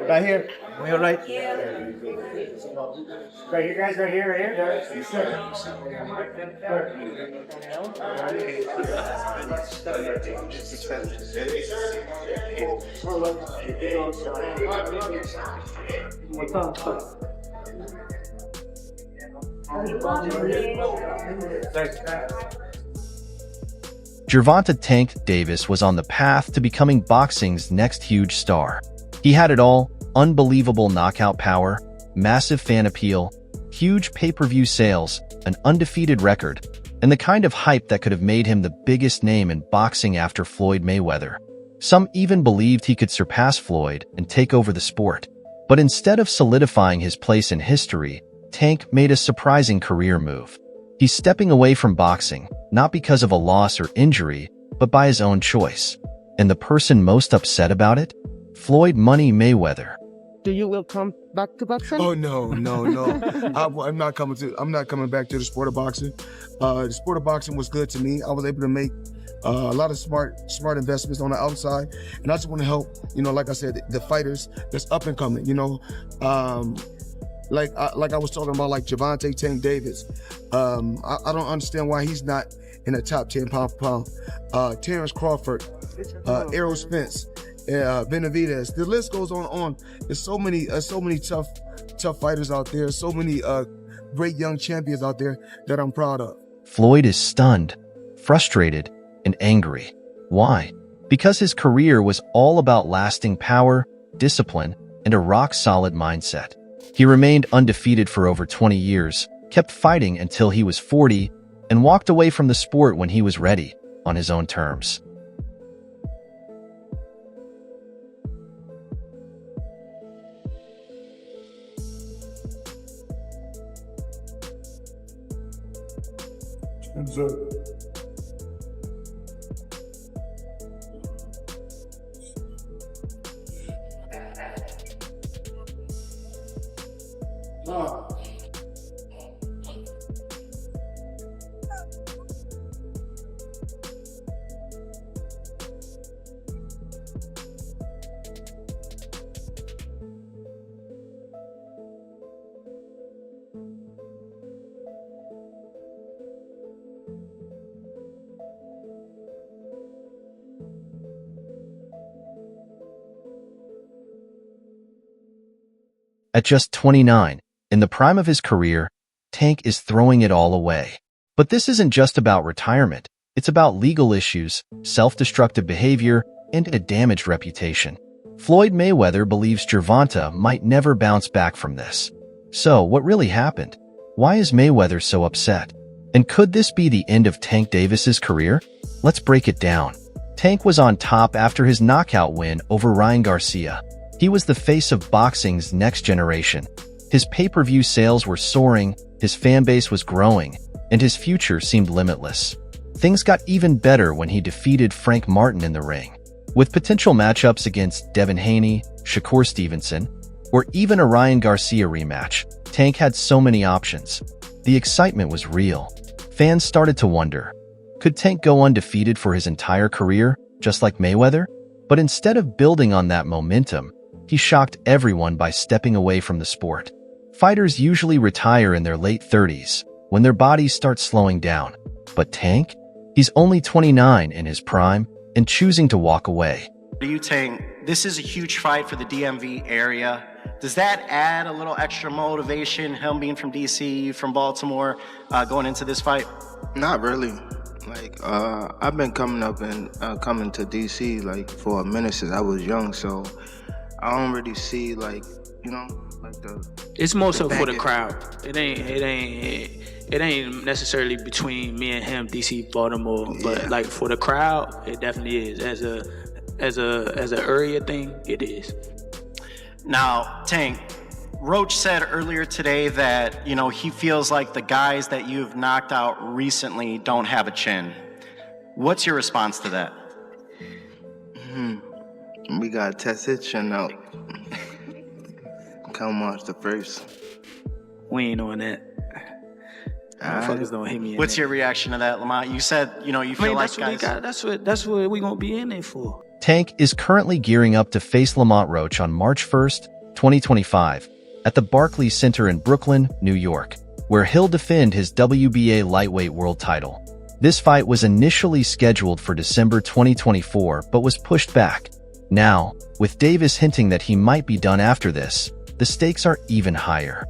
Right here. We all right? Right here, guys. Right here. Right here. Gervonta "Tank" Davis was on the path to becoming boxing's next huge star. He had it all: unbelievable knockout power, massive fan appeal, huge pay-per-view sales, an undefeated record, and the kind of hype that could have made him the biggest name in boxing after Floyd Mayweather. Some even believed he could surpass Floyd and take over the sport. But instead of solidifying his place in history, Tank made a surprising career move. He's stepping away from boxing, not because of a loss or injury, but by his own choice. And the person most upset about it? Floyd "Money" Mayweather. Do you will come back to boxing? Oh no. I'm not coming back to the sport of boxing. The sport of boxing was good to me. I was able to make a lot of smart investments on the outside, and I just want to help. Like I said, the fighters that's up and coming. Like I was talking about, like Gervonta "Tank" Davis. I don't understand why he's not in the top 10 pound for pound. Terrence Crawford, Errol Spence, Benavidez. The list goes on. There's so many tough fighters out there. So many great young champions out there that I'm proud of. Floyd is stunned, frustrated, and angry. Why? Because his career was all about lasting power, discipline, and a rock-solid mindset. He remained undefeated for over 20 years, kept fighting until he was 40, and walked away from the sport when he was ready, on his own terms. At just 29, in the prime of his career, Tank is throwing it all away. But this isn't just about retirement. It's about legal issues, self-destructive behavior, and a damaged reputation. Floyd Mayweather believes Gervonta might never bounce back from this. So, what really happened? Why is Mayweather so upset? And could this be the end of Tank Davis's career? Let's break it down. Tank was on top after his knockout win over Ryan Garcia. He was the face of boxing's next generation. His pay-per-view sales were soaring, his fan base was growing, and his future seemed limitless. Things got even better when he defeated Frank Martin in the ring. With potential matchups against Devin Haney, Shakur Stevenson, or even a Ryan Garcia rematch, Tank had so many options. The excitement was real. Fans started to wonder, could Tank go undefeated for his entire career, just like Mayweather? But instead of building on that momentum, he shocked everyone by stepping away from the sport. Fighters usually retire in their late 30s, when their bodies start slowing down. But Tank? He's only 29 in his prime and choosing to walk away. What do you think? This is a huge fight for the DMV area. Does that add a little extra motivation, him being from DC, from Baltimore, going into this fight? Not really. I've been coming up and coming to DC for a minute since I was young, so I don't really see the. It's more so for the crowd. It ain't necessarily between me and him, DC, Baltimore, but for the crowd, it definitely is. As a area thing, it is. Now, Tank, Roach said earlier today that he feels like the guys that you've knocked out recently don't have a chin. What's your response to that? We gotta test his chin out. Come March the 1st. We ain't on that. Motherfuckers don't hit me. What's your reaction to that, Lamont? You said, you know, you feel like that's what guys. that's what we gonna be in there for. Tank is currently gearing up to face Lamont Roach on March 1st, 2025, at the Barclays Center in Brooklyn, New York, where he'll defend his WBA lightweight world title. This fight was initially scheduled for December 2024, but was pushed back. Now, with Davis hinting that he might be done after this, the stakes are even higher.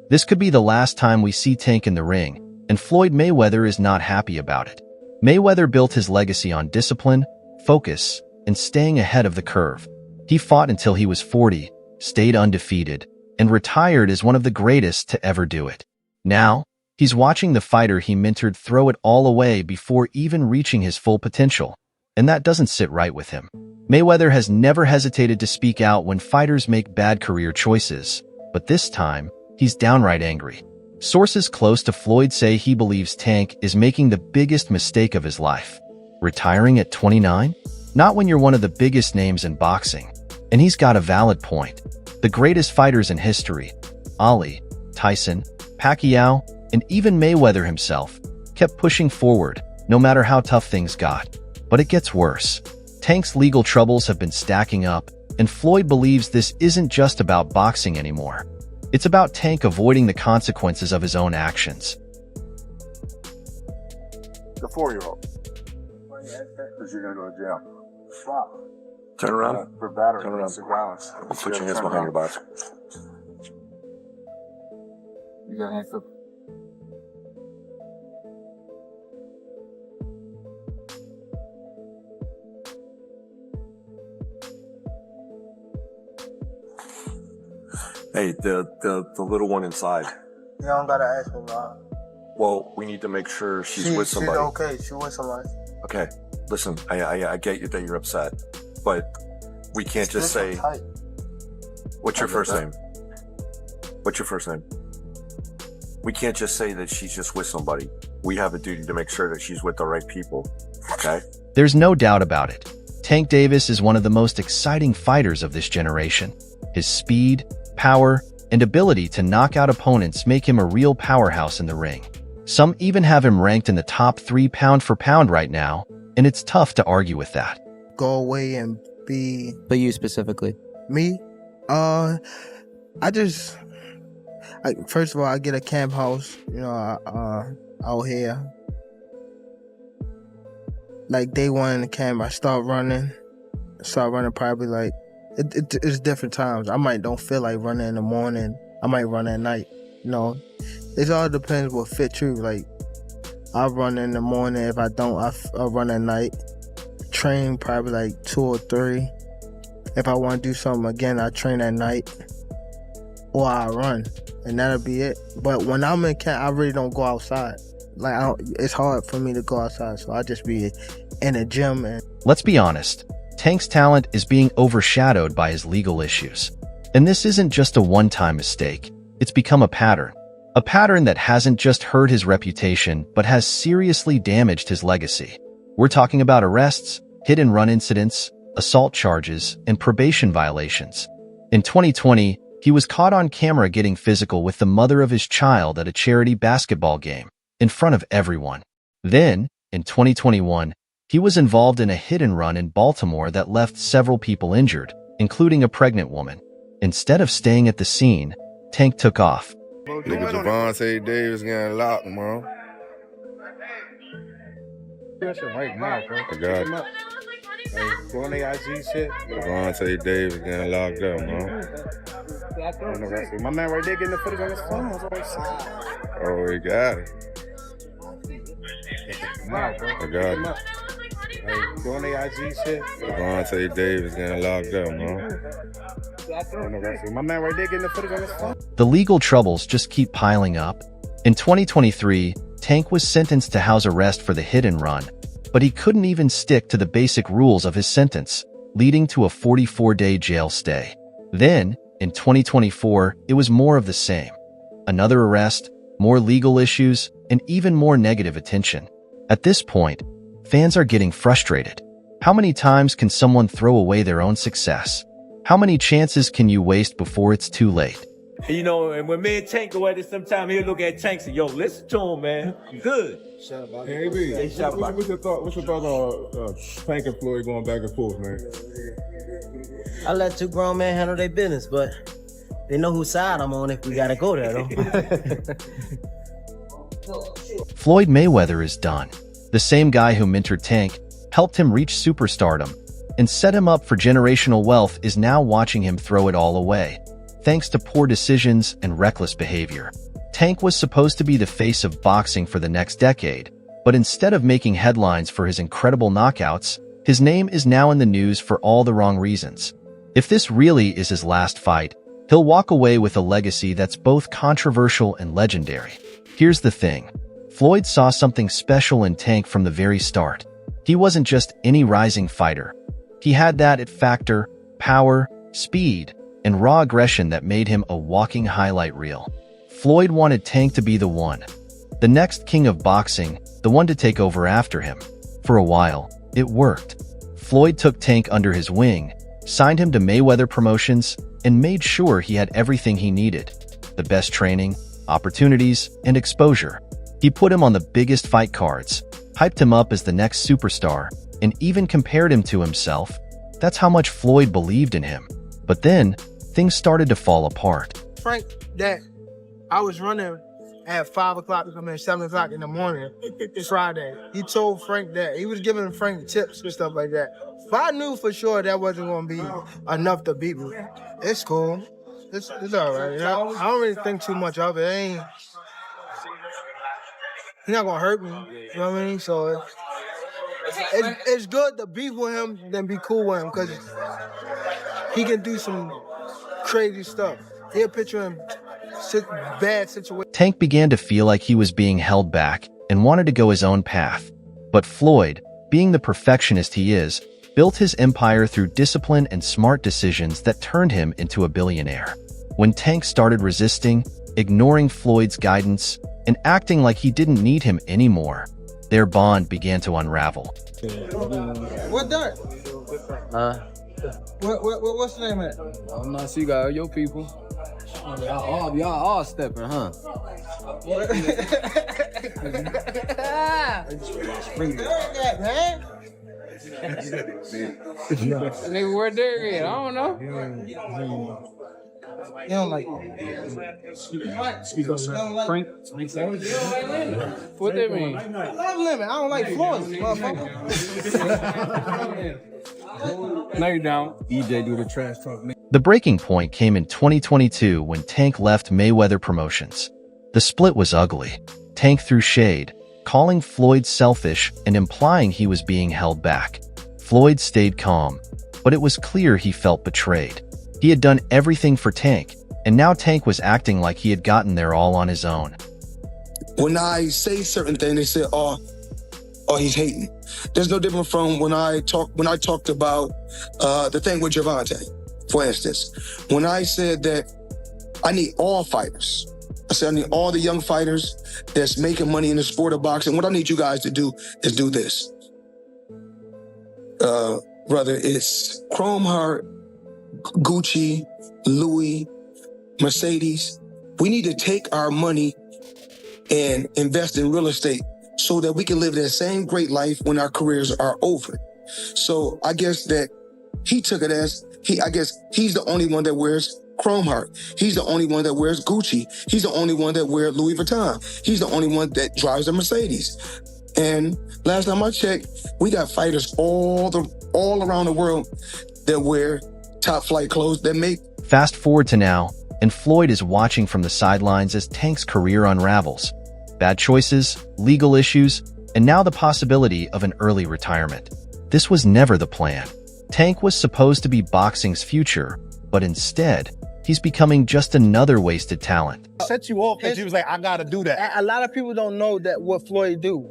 This could be the last time we see Tank in the ring, and Floyd Mayweather is not happy about it. Mayweather built his legacy on discipline, focus, and staying ahead of the curve. He fought until he was 40, stayed undefeated, and retired as one of the greatest to ever do it. Now, he's watching the fighter he mentored throw it all away before even reaching his full potential, and that doesn't sit right with him. Mayweather has never hesitated to speak out when fighters make bad career choices, but this time, he's downright angry. Sources close to Floyd say he believes Tank is making the biggest mistake of his life. Retiring at 29? Not when you're one of the biggest names in boxing. And he's got a valid point. The greatest fighters in history, Ali, Tyson, Pacquiao, and even Mayweather himself, kept pushing forward, no matter how tough things got. But it gets worse. Tank's legal troubles have been stacking up, and Floyd believes this isn't just about boxing anymore. It's about Tank avoiding the consequences of his own actions. The 4-year-old. Because you're going to go to jail. Stop. Turn around. For battery. Turn around. Domestic violence. We'll put your hands behind your back. You got hands up. Hey, the little one inside. You don't gotta ask me, Mom. Well, we need to make sure she's with somebody. She's okay. She's with somebody. Okay, listen, I get you that you're upset, but we can't just say. Tight. What's your first name? What's your first name? We can't just say that she's just with somebody. We have a duty to make sure that she's with the right people. Okay? There's no doubt about it. Tank Davis is one of the most exciting fighters of this generation. His speed, power, and ability to knock out opponents make him a real powerhouse in the ring. Some even have him ranked in the top 3 pound for pound right now, and it's tough to argue with that. Go away and be But you specifically. me. First of all, I get a camp house, out here. Like day one in the camp, I start running probably like, it's different times. I might don't feel like running in the morning. I might run at night, It all depends what fit you. Like, I run in the morning. If I don't, I run at night. Train probably like 2 or 3. If I want to do something again, I train at night. Or I run. And that'll be it. But when I'm in camp, I really don't go outside. Like, it's hard for me to go outside. So I just be in a gym. And Let's be honest. Tank's talent is being overshadowed by his legal issues. And this isn't just a one-time mistake. It's become a pattern. A pattern that hasn't just hurt his reputation, but has seriously damaged his legacy. We're talking about arrests, hit-and-run incidents, assault charges, and probation violations. In 2020, he was caught on camera getting physical with the mother of his child at a charity basketball game, in front of everyone. Then, in 2021, he was involved in a hit-and-run in Baltimore that left several people injured, including a pregnant woman. Instead of staying at the scene, Tank took off. Nigga Gervonta Davis getting locked, man. Right now, bro. I got it. Doing the IG shit. Gervonta Davis getting locked up, man. My man right there getting the footage on his phone. Oh, he got it. I got it. Doing the IG shit. Gervonta Davis getting locked up, man. My man right there getting the footage on his phone. The legal troubles just keep piling up. In 2023, Tank was sentenced to house arrest for the hit-and-run, but he couldn't even stick to the basic rules of his sentence, leading to a 44-day jail stay. Then, in 2024, it was more of the same. Another arrest, more legal issues, and even more negative attention. At this point, fans are getting frustrated. How many times can someone throw away their own success? How many chances can you waste before it's too late? You know, and when me and Tank go at it, sometimes he'll look at Tank and say, yo, listen to him, man. Good. Hey, B, what's your thought on Tank and Floyd going back and forth, man? I let two grown men handle their business, but they know whose side I'm on if we gotta go there, though. Floyd Mayweather is done. The same guy who mentored Tank, helped him reach superstardom, and set him up for generational wealth is now watching him throw it all away, thanks to poor decisions and reckless behavior. Tank was supposed to be the face of boxing for the next decade, but instead of making headlines for his incredible knockouts, his name is now in the news for all the wrong reasons. If this really is his last fight, he'll walk away with a legacy that's both controversial and legendary. Here's the thing. Floyd saw something special in Tank from the very start. He wasn't just any rising fighter. He had that it factor, power, speed, and raw aggression that made him a walking highlight reel. Floyd wanted Tank to be the one, the next king of boxing, the one to take over after him. For a while, it worked. Floyd took Tank under his wing, signed him to Mayweather Promotions, and made sure he had everything he needed: the best training, opportunities, and exposure. He put him on the biggest fight cards, hyped him up as the next superstar, and even compared him to himself. That's how much Floyd believed in him. But then, things started to fall apart. Frank, that I was running at 5 o'clock to come in 7 o'clock in the morning Friday. He told Frank that. He was giving Frank tips and stuff like that. But I knew for sure that wasn't going to be enough to beat me. It's cool. It's all right. I don't really think too much of it. He's not going to hurt me. You know what I mean? So it's good to beef with him than be cool with him, because he can do some crazy stuff. He'll put you in bad situations. Tank began to feel like he was being held back and wanted to go his own path. But Floyd, being the perfectionist he is, built his empire through discipline and smart decisions that turned him into a billionaire. When Tank started resisting, ignoring Floyd's guidance, and acting like he didn't need him anymore, their bond began to unravel. What that? What's the name of it? I'm not sure you got your people. Y'all all stepping, huh? Nigga, where Derek at? I don't know. You don't like Frank? What that mean? I love Lemon. I don't like Floyd, motherfucker. No, you don't. EJ do the trash talk. The breaking point came in 2022 when Tank left Mayweather Promotions. The split was ugly. Tank threw shade, calling Floyd selfish and implying he was being held back. Floyd stayed calm, but it was clear he felt betrayed. He had done everything for Tank, and now Tank was acting like he had gotten there all on his own. When I say certain things, they say, oh, he's hating. There's no different from when I talked about the thing with Gervonta, for instance. When I said that I need all fighters. I said I need all the young fighters that's making money in the sport of boxing. What I need you guys to do is do this. Whether it's Chrome Heart, Gucci, Louis, Mercedes, we need to take our money and invest in real estate so that we can live that same great life when our careers are over. So I guess that he took it as, I guess he's the only one that wears Chrome Heart. He's the only one that wears Gucci. He's the only one that wears Louis Vuitton. He's the only one that drives a Mercedes. And last time I checked, we got fighters all around the world that wear top flight clothes that make. Fast forward to now, and Floyd is watching from the sidelines as Tank's career unravels. Bad choices, legal issues, and now the possibility of an early retirement. This was never the plan. Tank was supposed to be boxing's future, but instead, he's becoming just another wasted talent. Set you off that you was like, I gotta do that. A lot of people don't know that what Floyd do.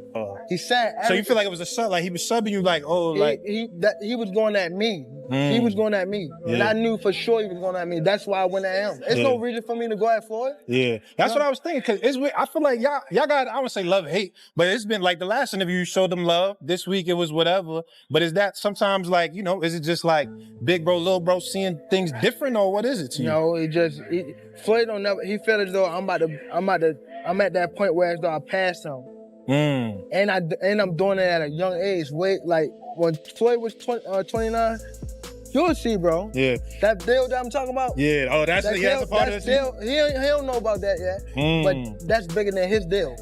He said. So you feel like it was a sub, like he was subbing you, like, oh, like he was going at me. He was going at me. And I knew for sure he was going at me. That's why I went at him. There's no reason for me to go at Floyd. Yeah, that's what I was thinking. Cause it's weird. I feel like y'all got, I would say love and hate, but it's been like the last interview you showed them love. This week it was whatever. But is that sometimes like, you know, is it just like big bro, little bro seeing things different, or what is it to you? No, Floyd don't never. He felt as though I'm at that point where as though I passed him. And I'm doing it at a young age. Wait, like when Floyd was 29. You'll see, bro. Yeah. That deal that I'm talking about? Yeah. Oh, that's a part of the deal. He don't know about that yet. But that's bigger than his deal.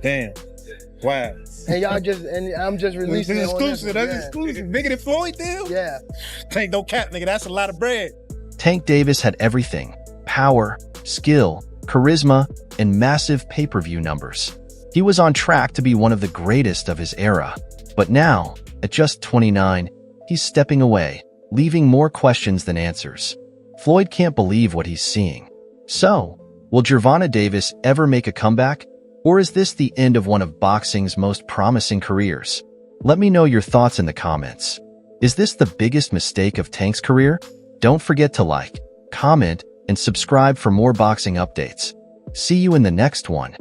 Damn. Wow. And I'm just releasing it. It's exclusive. That's exclusive. Bigger than Floyd deal? Yeah. Tank, no cap, nigga. That's a lot of bread. Tank Davis had everything: power, skill, charisma, and massive pay-per-view numbers. He was on track to be one of the greatest of his era. But now, at just 29, he's stepping away, leaving more questions than answers. Floyd can't believe what he's seeing. So, will Gervonta Davis ever make a comeback? Or is this the end of one of boxing's most promising careers? Let me know your thoughts in the comments. Is this the biggest mistake of Tank's career? Don't forget to like, comment, and subscribe for more boxing updates. See you in the next one.